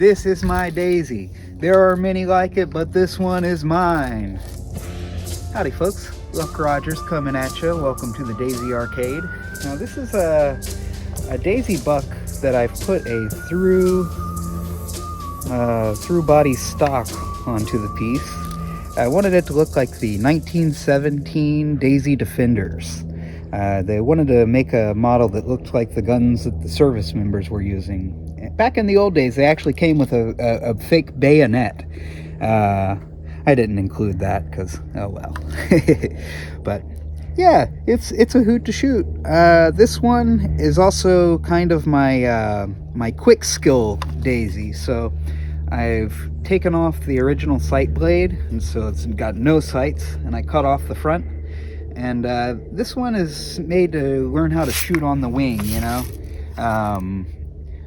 This is my daisy. There are many like it, but this one is mine. Howdy folks, Luck Rogers coming at you. Welcome to the Daisy Arcade. Now this is a daisy buck that I've put a through body stock onto the piece. I wanted it to look like the 1917 Daisy Defenders. They wanted to make a model that looked like the guns that the service members were using. Back in the old days, they actually came with a fake bayonet. I didn't include that because, oh well. But yeah, it's a hoot to shoot. This one is also kind of my my quick skill daisy. So I've taken off the original sight blade, and so it's got no sights, and I cut off the front. And this one is made to learn how to shoot on the wing, you know,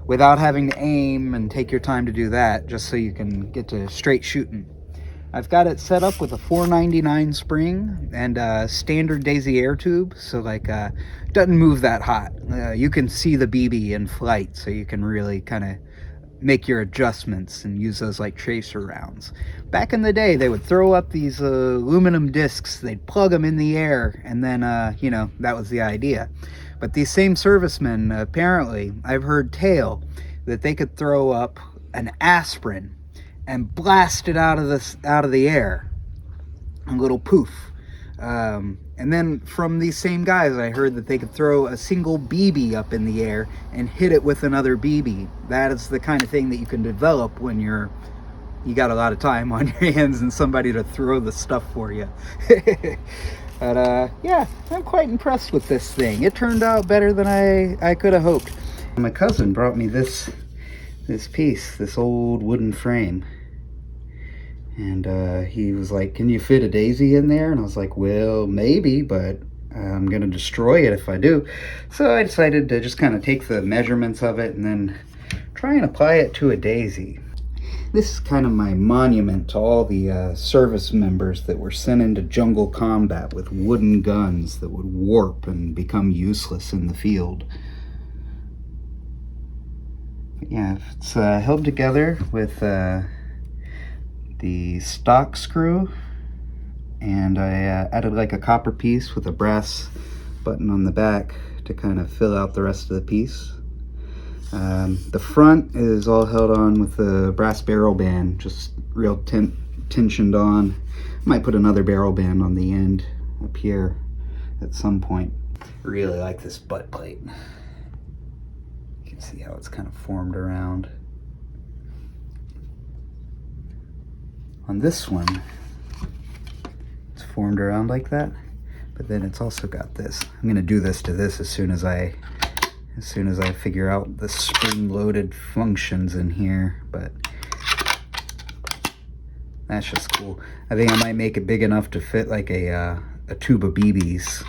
without having to aim and take your time to do that, just so you can get to straight shooting. I've got it set up with a 499 spring and a standard daisy air tube, so like doesn't move that hot. You can see the BB in flight, so you can really kind of make your adjustments and use those like tracer rounds. Back in the day, they would throw up these aluminum discs, they'd plug them in the air, and then you know, that was the idea. But these same servicemen, apparently, I've heard tale that they could throw up an aspirin and blast it out of the air, a little poof. And then from these same guys, I heard that they could throw a single BB up in the air and hit it with another BB. That is the kind of thing that you can develop when you got a lot of time on your hands and somebody to throw the stuff for you. But yeah, I'm quite impressed with this thing. It turned out better than I could have hoped. My cousin brought me this piece, this old wooden frame. And he was like, can you fit a daisy in there? And I was like, well, maybe, but I'm gonna destroy it if I do. So I decided to just kind of take the measurements of it and then try and apply it to a daisy. This is kind of my monument to all the service members that were sent into jungle combat with wooden guns that would warp and become useless in the field. But yeah, it's held together with the stock screw, and I added like a copper piece with a brass button on the back to kind of fill out the rest of the piece. The front is all held on with the brass barrel band, just real tensioned on. Might put another barrel band on the end up here at some point. Really like this butt plate. You can see how it's kind of formed around. On this one, it's formed around like that, but then it's also got this. I'm gonna do this to this as soon as I figure out the spring-loaded functions in here, but that's just cool. I think I might make it big enough to fit like a tube of BBs.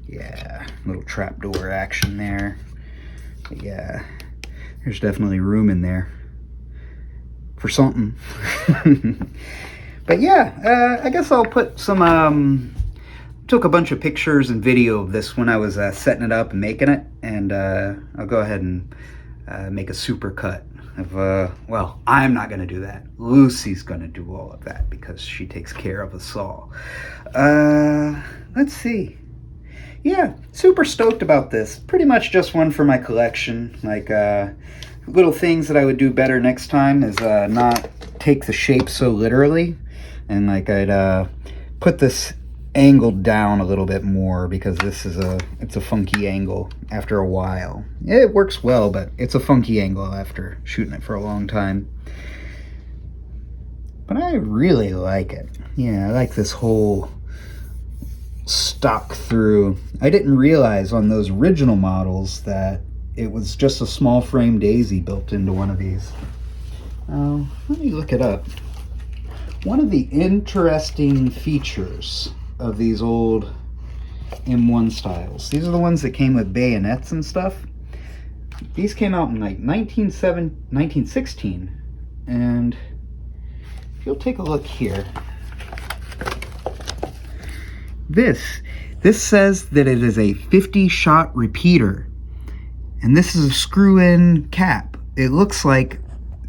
Yeah, little trapdoor action there. But yeah, there's definitely room in there for something. But yeah, I guess I'll put some took a bunch of pictures and video of this when I was setting it up and making it, and I'll go ahead and make a super cut of well, I'm not gonna do that. Lucy's gonna do all of that because she takes care of us all. Let's see. Yeah, super stoked about this. Pretty much just one for my collection. Like little things that I would do better next time is not take the shape so literally, and like I'd put this angled down a little bit more, because this is it's a funky angle after a while. It works well, but it's a funky angle after shooting it for a long time. But I really like it. Yeah, I like this whole stock through. I didn't realize on those original models that it was just a small frame daisy built into one of these. Let me look it up. One of the interesting features of these old M1 styles, these are the ones that came with bayonets and stuff. These came out in like 1916, and if you'll take a look here, this says that it is a 50 shot repeater. And this is a screw-in cap. it looks like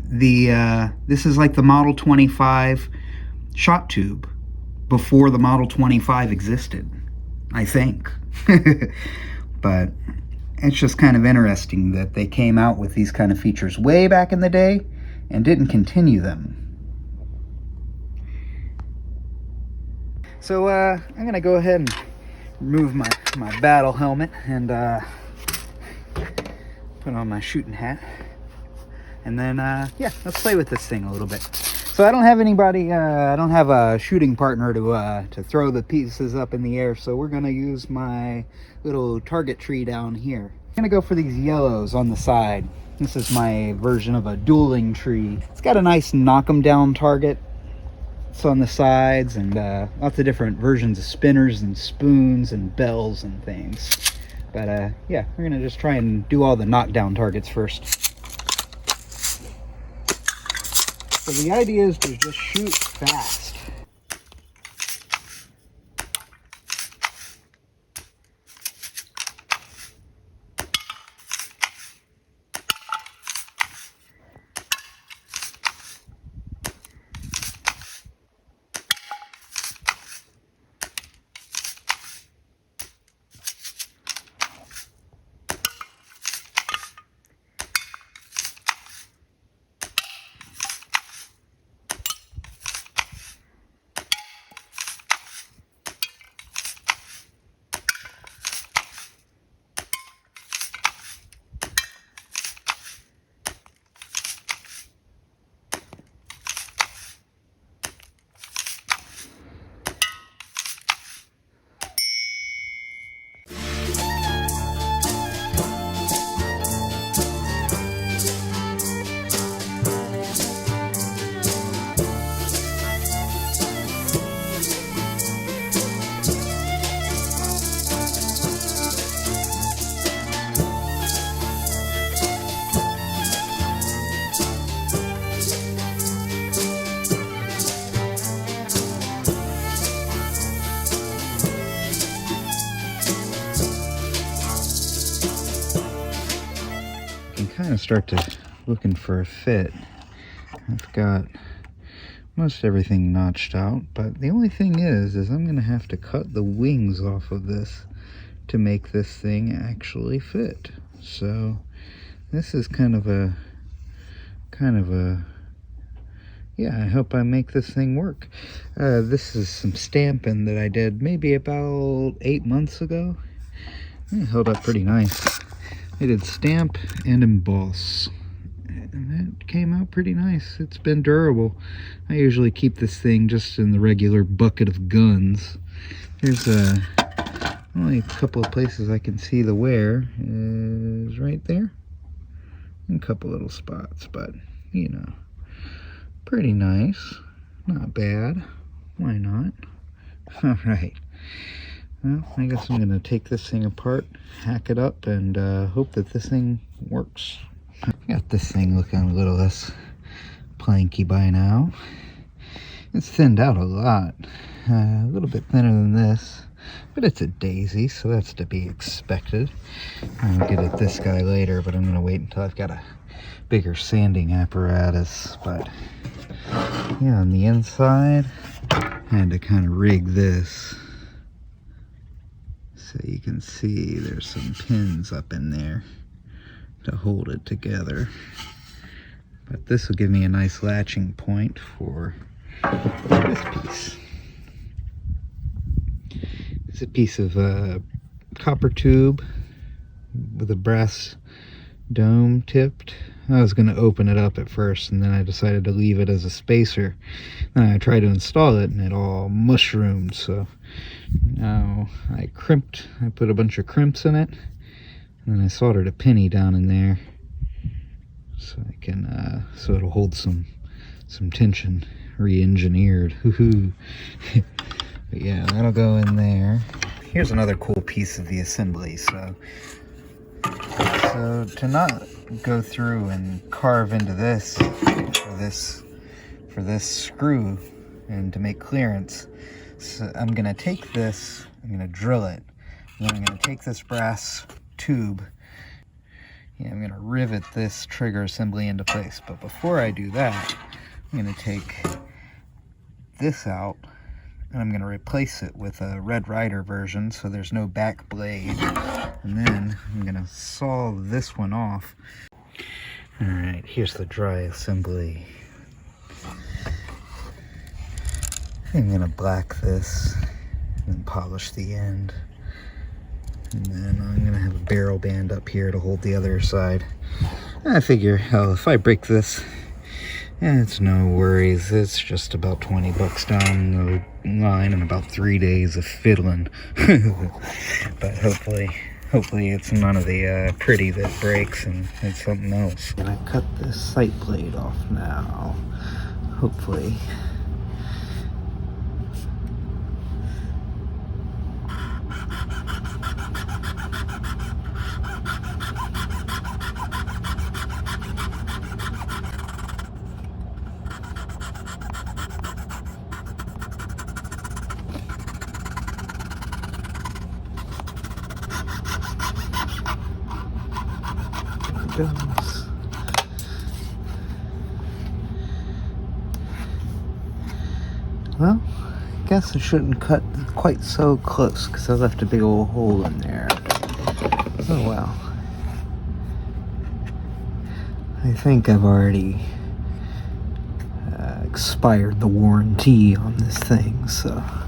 this is like the Model 25 shot tube before the Model 25 existed, I think. But it's just kind of interesting that they came out with these kind of features way back in the day and didn't continue them. So I'm gonna go ahead and remove my battle helmet and put on my shooting hat, and then yeah, let's play with this thing a little bit. So I don't have anybody, I don't have a shooting partner to throw the pieces up in the air, so we're gonna use my little target tree down here. I'm gonna go for these yellows on the side. This is my version of a dueling tree. It's got a nice knock 'em down target. It's on the sides, and lots of different versions of spinners and spoons and bells and things. But yeah, we're gonna just try and do all the knockdown targets first. So the idea is to just shoot fast. Kind of start to looking for a fit. I've got most everything notched out, but the only thing is I'm gonna have to cut the wings off of this to make this thing actually fit. So this is kind of a yeah, I hope I make this thing work. This is some stamping that I did maybe about 8 months ago. It held up pretty nice. I did stamp and emboss, and that came out pretty nice. It's been durable. I usually keep this thing just in the regular bucket of guns. There's only a couple of places I can see the wear is right there, and a couple little spots, but you know, pretty nice, not bad. Why not? All right. Well, I guess I'm going to take this thing apart, hack it up, and hope that this thing works. I got this thing looking a little less planky by now. It's thinned out a lot. A little bit thinner than this, but it's a daisy, so that's to be expected. I'll get at this guy later, but I'm going to wait until I've got a bigger sanding apparatus. But yeah, on the inside, I had to kind of rig this. So you can see there's some pins up in there to hold it together. But this will give me a nice latching point for this piece. It's a piece of copper tube with a brass dome tipped. I was going to open it up at first, and then I decided to leave it as a spacer. Then I tried to install it, and it all mushroomed. So now I put a bunch of crimps in it, and then I soldered a penny down in there, so I can so it'll hold some tension. Re-engineered. But yeah, that'll go in there. Here's another cool piece of the assembly. So to not go through and carve into this for this screw and to make clearance, so I'm gonna take this, I'm gonna drill it, and then I'm gonna take this brass tube Yeah, I'm gonna rivet this trigger assembly into place, but before I do that, I'm gonna take this out and I'm gonna replace it with a Red Ryder version so there's no back blade. And then I'm gonna saw this one off. All right, here's the dry assembly. I'm gonna black this and polish the end. And then I'm gonna have a barrel band up here to hold the other side. I figure, hell, if I break this, it's no worries. It's just about 20 bucks down the line and about 3 days of fiddling. But hopefully it's none of the pretty that breaks and it's something else. I'm gonna cut this sight blade off now. Hopefully. Goes. Well, I guess I shouldn't cut quite so close because I left a big old hole in there. Oh well. I think I've already expired the warranty on this thing, so I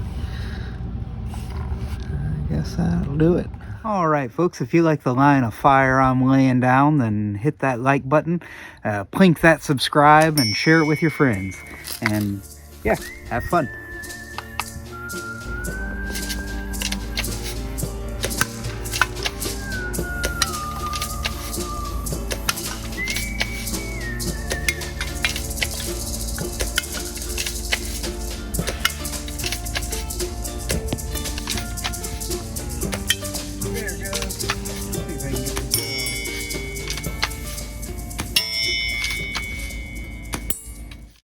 guess that'll do it. Alright folks, if you like the line of fire I'm laying down, then hit that like button, plink that subscribe, and share it with your friends. And yeah, have fun.